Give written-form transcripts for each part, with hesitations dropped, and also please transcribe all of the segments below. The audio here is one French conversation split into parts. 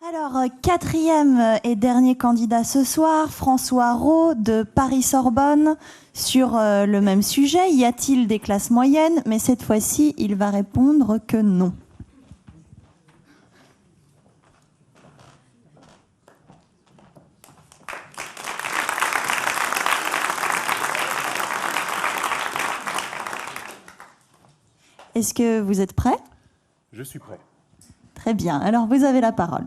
Alors, quatrième et dernier candidat ce soir, François Rau de Paris-Sorbonne, sur le même sujet. Y a-t-il des classes moyennes? Mais cette fois-ci, il va répondre que non. Est-ce que vous êtes prêt? Je suis prêt. Très bien. Alors, vous avez la parole.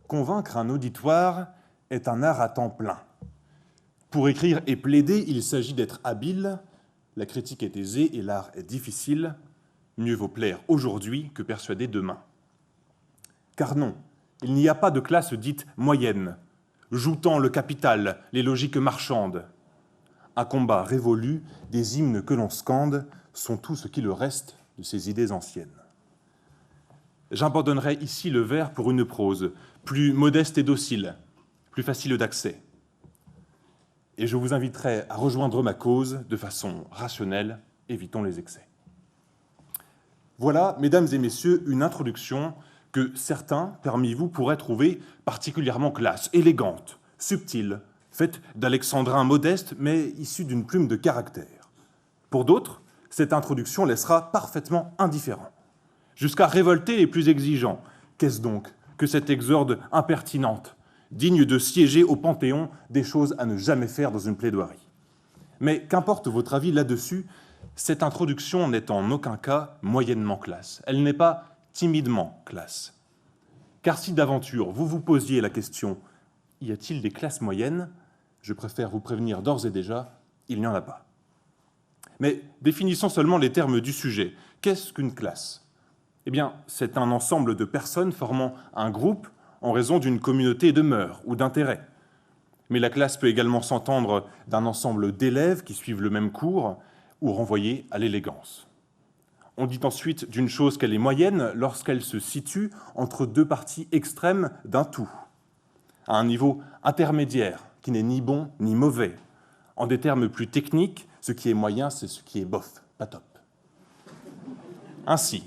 Convaincre un auditoire est un art à temps plein. Pour écrire et plaider, il s'agit d'être habile, la critique est aisée et l'art est difficile. Mieux vaut plaire aujourd'hui que persuader demain. Car non, il n'y a pas de classe dite moyenne, joutant le capital, les logiques marchandes. Un combat révolu, des hymnes que l'on scande, sont tout ce qu'il reste de ces idées anciennes. J'abandonnerai ici le vers pour une prose, plus modeste et docile, plus facile d'accès. Et je vous inviterai à rejoindre ma cause de façon rationnelle, évitons les excès. Voilà, mesdames et messieurs, une introduction que certains parmi vous pourraient trouver particulièrement classe, élégante, subtile, faite d'alexandrins modestes, mais issue d'une plume de caractère. Pour d'autres, cette introduction laissera parfaitement indifférent, jusqu'à révolter les plus exigeants. Qu'est-ce donc que cette exorde impertinente, digne de siéger au panthéon des choses à ne jamais faire dans une plaidoirie? Mais qu'importe votre avis là-dessus, cette introduction n'est en aucun cas moyennement classe. Elle n'est pas timidement classe. Car si d'aventure vous vous posiez la question « Y a-t-il des classes moyennes ?», je préfère vous prévenir d'ores et déjà, il n'y en a pas. Mais définissons seulement les termes du sujet. Qu'est-ce qu'une classe ? Eh bien, c'est un ensemble de personnes formant un groupe en raison d'une communauté de mœurs ou d'intérêts. Mais la classe peut également s'entendre d'un ensemble d'élèves qui suivent le même cours ou renvoyer à l'élégance. On dit ensuite d'une chose qu'elle est moyenne lorsqu'elle se situe entre deux parties extrêmes d'un tout, à un niveau intermédiaire qui n'est ni bon ni mauvais. En des termes plus techniques, ce qui est moyen, c'est ce qui est bof, pas top. Ainsi,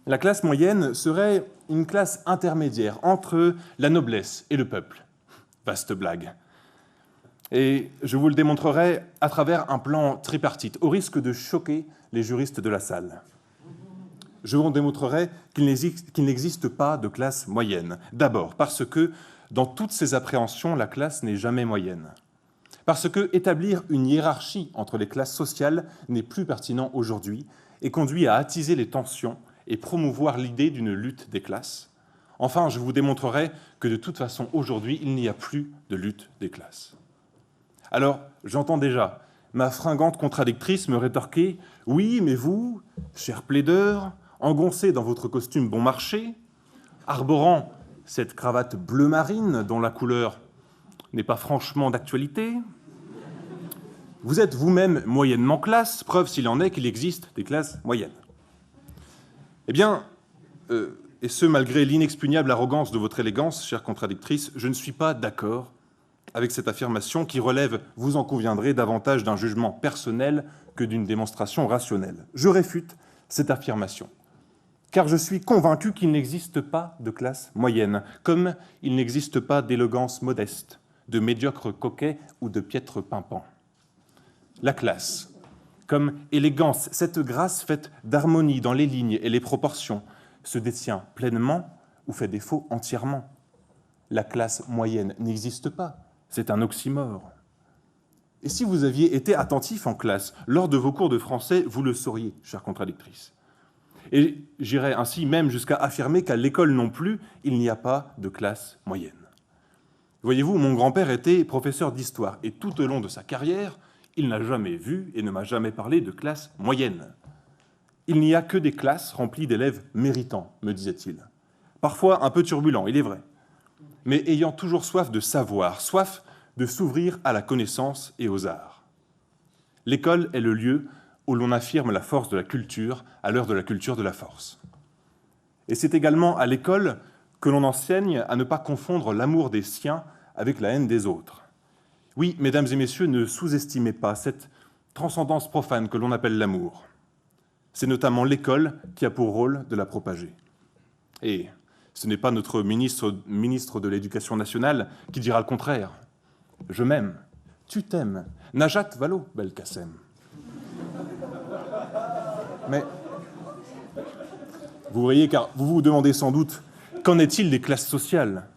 la classe moyenne serait une classe intermédiaire entre la noblesse et le peuple. Vaste blague. Et je vous le démontrerai à travers un plan tripartite, au risque de choquer les juristes de la salle. Je vous démontrerai qu'il n'existe pas de classe moyenne. D'abord, parce que dans toutes ces appréhensions, la classe n'est jamais moyenne. Parce que établir une hiérarchie entre les classes sociales n'est plus pertinent aujourd'hui et conduit à attiser les tensions et promouvoir l'idée d'une lutte des classes. Enfin, je vous démontrerai que de toute façon, aujourd'hui, il n'y a plus de lutte des classes. Alors, j'entends déjà ma fringante contradictrice me rétorquer « Oui, mais vous, cher plaideur, engoncé dans votre costume bon marché, arborant cette cravate bleu marine dont la couleur n'est pas franchement d'actualité, vous êtes vous-même moyennement classe, preuve s'il en est qu'il existe des classes moyennes. » Eh bien, et ce malgré l'inexpugnable arrogance de votre élégance, chère contradictrice, je ne suis pas d'accord avec cette affirmation qui relève, vous en conviendrez, davantage d'un jugement personnel que d'une démonstration rationnelle. Je réfute cette affirmation, car je suis convaincu qu'il n'existe pas de classe moyenne, comme il n'existe pas d'élégance modeste, de médiocre coquet ou de piètre pimpant. La classe, comme élégance, cette grâce faite d'harmonie dans les lignes et les proportions, se détient pleinement ou fait défaut entièrement. La classe moyenne n'existe pas, c'est un oxymore. Et si vous aviez été attentif en classe, lors de vos cours de français, vous le sauriez, chère contradictrice. Et j'irais ainsi même jusqu'à affirmer qu'à l'école non plus, il n'y a pas de classe moyenne. Voyez-vous, mon grand-père était professeur d'histoire, et tout au long de sa carrière, il n'a jamais vu et ne m'a jamais parlé de classe moyenne. Il n'y a que des classes remplies d'élèves méritants, me disait-il. Parfois un peu turbulents, il est vrai, mais ayant toujours soif de savoir, soif de s'ouvrir à la connaissance et aux arts. L'école est le lieu où l'on affirme la force de la culture à l'heure de la culture de la force. Et c'est également à l'école que l'on enseigne à ne pas confondre l'amour des siens avec la haine des autres. Oui, mesdames et messieurs, ne sous-estimez pas cette transcendance profane que l'on appelle l'amour. C'est notamment l'école qui a pour rôle de la propager. Et ce n'est pas notre ministre de l'Éducation nationale qui dira le contraire. Je m'aime, tu t'aimes, Najat Vallaud Belkacem. Mais vous voyez, car vous vous demandez sans doute, qu'en est-il des classes sociales ?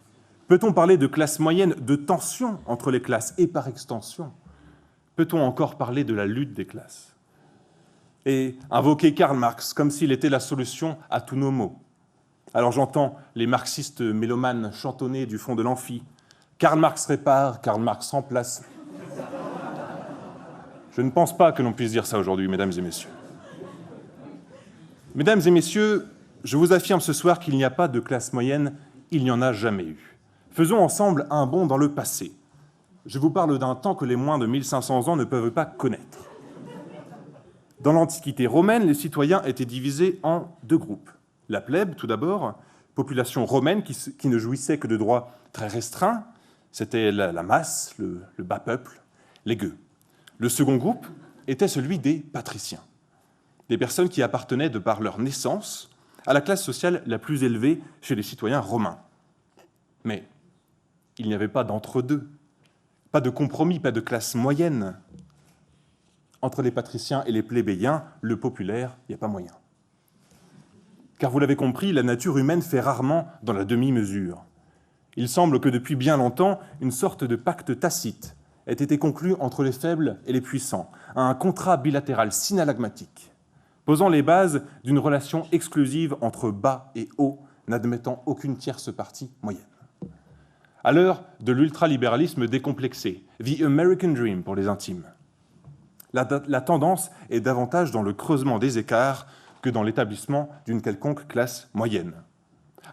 Peut-on parler de classe moyenne, de tension entre les classes et par extension, peut-on encore parler de la lutte des classes ? Et invoquer Karl Marx comme s'il était la solution à tous nos maux. Alors j'entends les marxistes mélomanes chantonner du fond de l'amphi. Karl Marx répare, Karl Marx remplace. Je ne pense pas que l'on puisse dire ça aujourd'hui, mesdames et messieurs. Mesdames et messieurs, je vous affirme ce soir qu'il n'y a pas de classe moyenne, il n'y en a jamais eu. Faisons ensemble un bond dans le passé. Je vous parle d'un temps que les moins de 1500 ans ne peuvent pas connaître. Dans l'Antiquité romaine, les citoyens étaient divisés en deux groupes. La plèbe, tout d'abord, population romaine qui ne jouissait que de droits très restreints. C'était la masse, le bas peuple, les gueux. Le second groupe était celui des patriciens, des personnes qui appartenaient, de par leur naissance, à la classe sociale la plus élevée chez les citoyens romains. Mais il n'y avait pas d'entre-deux, pas de compromis, pas de classe moyenne. Entre les patriciens et les plébéiens, le populaire, il n'y a pas moyen. Car vous l'avez compris, la nature humaine fait rarement dans la demi-mesure. Il semble que depuis bien longtemps, une sorte de pacte tacite ait été conclu entre les faibles et les puissants, un contrat bilatéral synalagmatique, posant les bases d'une relation exclusive entre bas et haut, n'admettant aucune tierce partie moyenne. À l'heure de l'ultralibéralisme décomplexé, The American Dream pour les intimes, la tendance est davantage dans le creusement des écarts que dans l'établissement d'une quelconque classe moyenne.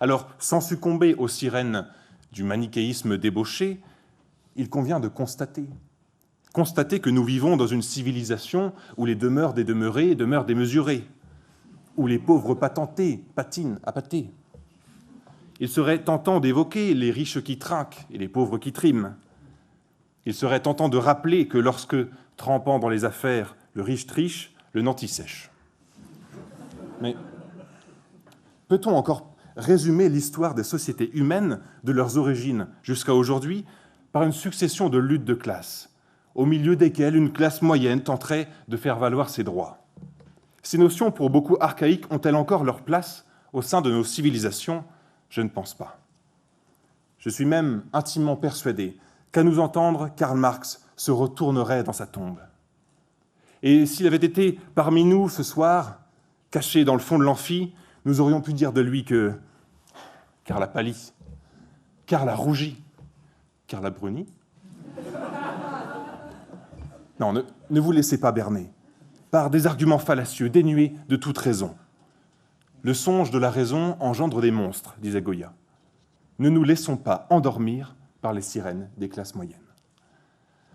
Alors, sans succomber aux sirènes du manichéisme débauché, il convient de constater que nous vivons dans une civilisation où les demeures des demeurés demeurent des mesurés, où les pauvres patentés patinent à pâté. Il serait tentant d'évoquer les riches qui trinquent et les pauvres qui triment. Il serait tentant de rappeler que lorsque, trempant dans les affaires, le riche triche, le nanti sèche. Mais peut-on encore résumer l'histoire des sociétés humaines, de leurs origines jusqu'à aujourd'hui, par une succession de luttes de classe, au milieu desquelles une classe moyenne tenterait de faire valoir ses droits ? Ces notions, pour beaucoup archaïques, ont-elles encore leur place au sein de nos civilisations ? Je ne pense pas. Je suis même intimement persuadé qu'à nous entendre, Karl Marx se retournerait dans sa tombe. Et s'il avait été parmi nous ce soir, caché dans le fond de l'amphi, nous aurions pu dire de lui que Karl a pâli, Karl a rougi, Karl a bruni. Non, ne vous laissez pas berner par des arguments fallacieux, dénués de toute raison. Le songe de la raison engendre des monstres, disait Goya. Ne nous laissons pas endormir par les sirènes des classes moyennes.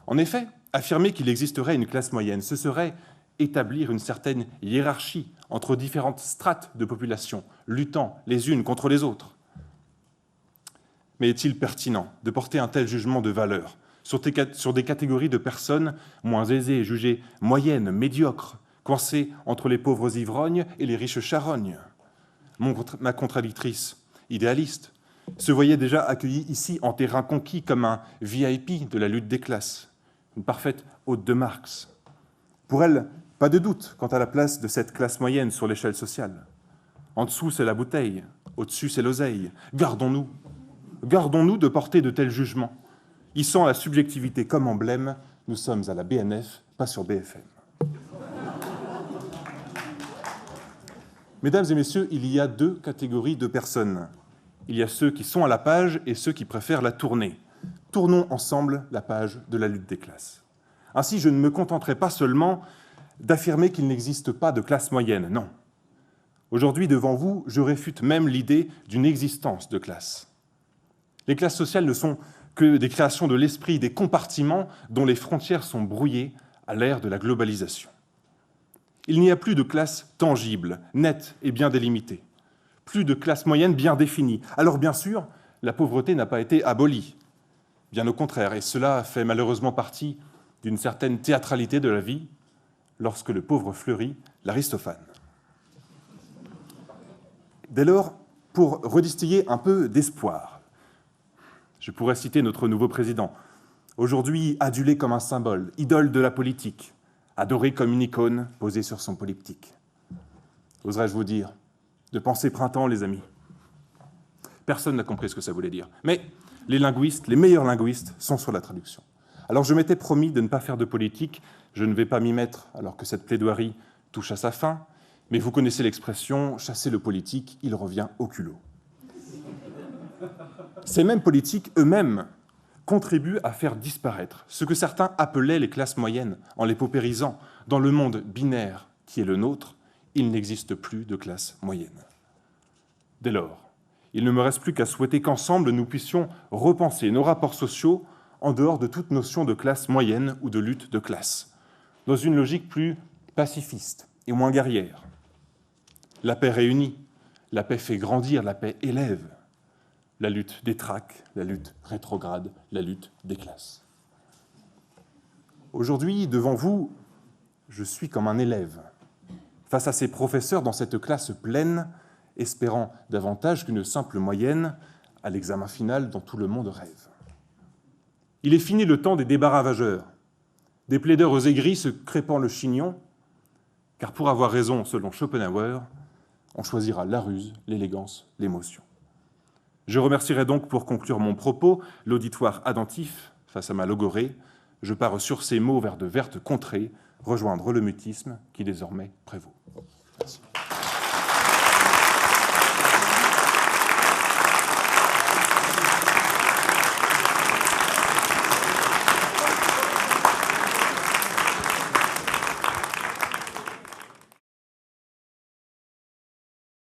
En effet, affirmer qu'il existerait une classe moyenne, ce serait établir une certaine hiérarchie entre différentes strates de population, luttant les unes contre les autres. Mais est-il pertinent de porter un tel jugement de valeur sur des catégories de personnes moins aisées, jugées moyennes, médiocres, coincées entre les pauvres ivrognes et les riches charognes ? Ma contradictrice, idéaliste, se voyait déjà accueillie ici en terrain conquis comme un VIP de la lutte des classes, une parfaite hôte de Marx. Pour elle, pas de doute quant à la place de cette classe moyenne sur l'échelle sociale. En dessous, c'est la bouteille, au-dessus, c'est l'oseille. Gardons-nous de porter de tels jugements. Hissant la subjectivité comme emblème, nous sommes à la BNF, pas sur BFM. Mesdames et messieurs, il y a deux catégories de personnes. Il y a ceux qui sont à la page et ceux qui préfèrent la tourner. Tournons ensemble la page de la lutte des classes. Ainsi, je ne me contenterai pas seulement d'affirmer qu'il n'existe pas de classe moyenne, non. Aujourd'hui, devant vous, je réfute même l'idée d'une existence de classe. Les classes sociales ne sont que des créations de l'esprit, des compartiments dont les frontières sont brouillées à l'ère de la globalisation. Il n'y a plus de classe tangible, nette et bien délimitée. Plus de classe moyenne bien définie. Alors bien sûr, la pauvreté n'a pas été abolie. Bien au contraire, et cela fait malheureusement partie d'une certaine théâtralité de la vie, lorsque le pauvre fleurit l'Aristophane. Dès lors, pour redistiller un peu d'espoir, je pourrais citer notre nouveau président, aujourd'hui adulé comme un symbole, idole de la politique, adoré comme une icône posée sur son polyptyque. Oserais-je vous dire, de penser printemps, les amis. Personne n'a compris ce que ça voulait dire. Mais les linguistes, les meilleurs linguistes, sont sur la traduction. Alors je m'étais promis de ne pas faire de politique, je ne vais pas m'y mettre alors que cette plaidoirie touche à sa fin, mais vous connaissez l'expression « chasser le politique, il revient au culot ». Ces mêmes politiques eux-mêmes contribuent à faire disparaître ce que certains appelaient les classes moyennes, en les paupérisant. Dans le monde binaire qui est le nôtre, il n'existe plus de classe moyenne. Dès lors, il ne me reste plus qu'à souhaiter qu'ensemble nous puissions repenser nos rapports sociaux en dehors de toute notion de classe moyenne ou de lutte de classe, dans une logique plus pacifiste et moins guerrière. La paix réunit, la paix fait grandir, la paix élève. La lutte détraque, la lutte rétrograde, la lutte des classes. Aujourd'hui, devant vous, je suis comme un élève, face à ces professeurs dans cette classe pleine, espérant davantage qu'une simple moyenne à l'examen final dont tout le monde rêve. Il est fini le temps des débats ravageurs, des plaideurs aux aigris se crêpant le chignon, car pour avoir raison, selon Schopenhauer, on choisira la ruse, l'élégance, l'émotion. Je remercierai donc pour conclure mon propos l'auditoire attentif face à ma logorée. Je pars sur ces mots vers de vertes contrées, rejoindre le mutisme qui désormais prévaut.